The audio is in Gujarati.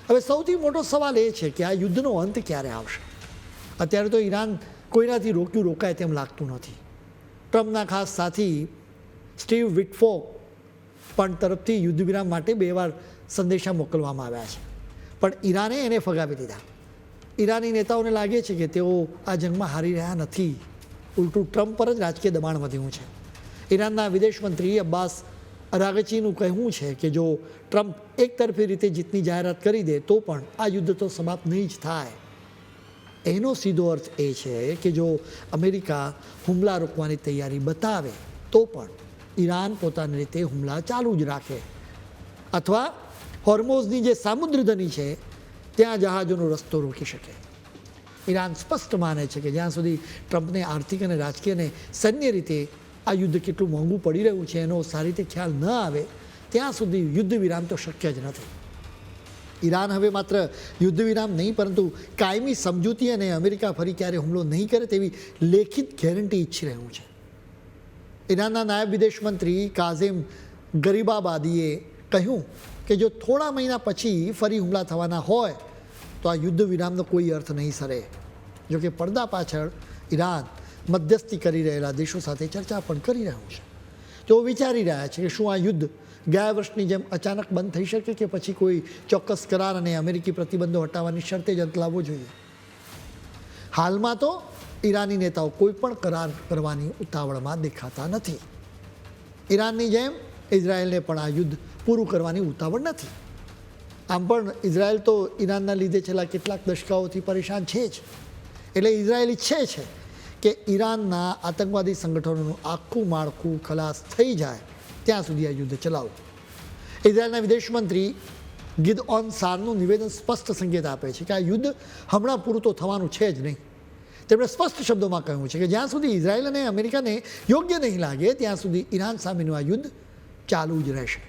હવે સૌથી મોટો સવાલ એ છે કે આ યુદ્ધનો અંત ક્યારે આવશે. અત્યારે તો ઈરાન કોઈનાથી રોકાય તેમ લાગતું નથી. ટ્રમ્પના ખાસ સાથી સ્ટીવ વિટફોક પણ તરફથી યુદ્ધ વિરામ માટે 2 વાર સંદેશા મોકલવામાં આવ્યા છે, પણ ઈરાને એને ફગાવી દીધા. ઈરાની નેતાઓને લાગે છે કે તેઓ આ જંગમાં હારી રહ્યા નથી, ઉલટું ટ્રમ્પ પર જ રાજકીય દબાણ વધ્યું છે. ઈરાનના વિદેશ મંત્રી અબ્બાસ અરાગચીનું કહેવું છે કે જો ટ્રમ્પ એકતરફી રીતે જીતની જાહેરાત કરી દે તો પણ આ યુદ્ધ તો સમાપ્ત નહીં જ થાય. એનો સીધો અર્થ એ છે કે જો અમેરિકા હુમલા રોકવાની તૈયારી બતાવે તો પણ ઈરાન પોતાની રીતે હુમલા ચાલુ જ રાખે, અથવા હોર્મોઝની જે સામુદ્રધની છે ત્યાં જહાજોનો રસ્તો રોકી શકે. ઈરાન સ્પષ્ટ માને છે કે જ્યાં સુધી ટ્રમ્પને આર્થિક અને રાજકીય અને સૈન્ય રીતે આ યુદ્ધ કેટલું મોંઘું પડી રહ્યું છે એનો સારી રીતે ખ્યાલ ન આવે ત્યાં સુધી યુદ્ધ વિરામ તો શક્ય જ નથી. ઈરાન હવે માત્ર યુદ્ધ વિરામ નહીં પરંતુ કાયમી સમજૂતી અને અમેરિકા ફરી ક્યારે હુમલો નહીં કરે તેવી લેખિત ગેરંટી ઈચ્છી રહ્યું છે. ઈરાનના નાયબ વિદેશ મંત્રી કાઝેમ ગરીબાબાદીએ કહ્યું કે જો થોડા મહિના પછી ફરી હુમલા થવાના હોય તો આ યુદ્ધ વિરામનો કોઈ અર્થ નહીં સરે. જોકે પડદા પાછળ ઈરાન મધ્યસ્થી કરી રહેલા દેશો સાથે ચર્ચા પણ કરી રહ્યું છે. તેઓ વિચારી રહ્યા છે કે શું આ યુદ્ધ ગયા વર્ષની જેમ અચાનક બંધ થઈ શકે કે પછી કોઈ ચોક્કસ કરાર અને અમેરિકી પ્રતિબંધો હટાવવાની શરતે જ અંત લાવવો જોઈએ. હાલમાં તો ઈરાની નેતાઓ કોઈ પણ કરાર કરવાની ઉતાવળમાં દેખાતા નથી. ઈરાનની જેમ ઇઝરાયલને પણ આ યુદ્ધ પૂરું કરવાની ઉતાવળ નથી. આમ પણ ઇઝરાયલ તો ઈરાનના લીધે છેલ્લા કેટલાક દશકાઓથી પરેશાન છે જ. એટલે ઇઝરાયલ ઈચ્છે છે કે ઈરાનના આતંકવાદી સંગઠનોનું આખું માળખું ખલાસ થઈ જાય ત્યાં સુધી આ યુદ્ધ ચલાવવું. ઇઝરાયલના વિદેશ મંત્રી ગિદઓન સારનું નિવેદન સ્પષ્ટ સંકેત આપે છે કે આ યુદ્ધ હમણાં પૂરું તો થવાનું છે જ નહીં. તેમણે સ્પષ્ટ શબ્દોમાં કહ્યું છે કે જ્યાં સુધી ઇઝરાયલ અને અમેરિકાને યોગ્ય નહીં લાગે ત્યાં સુધી ઈરાન સામેનું આ યુદ્ધ ચાલુ જ રહેશે.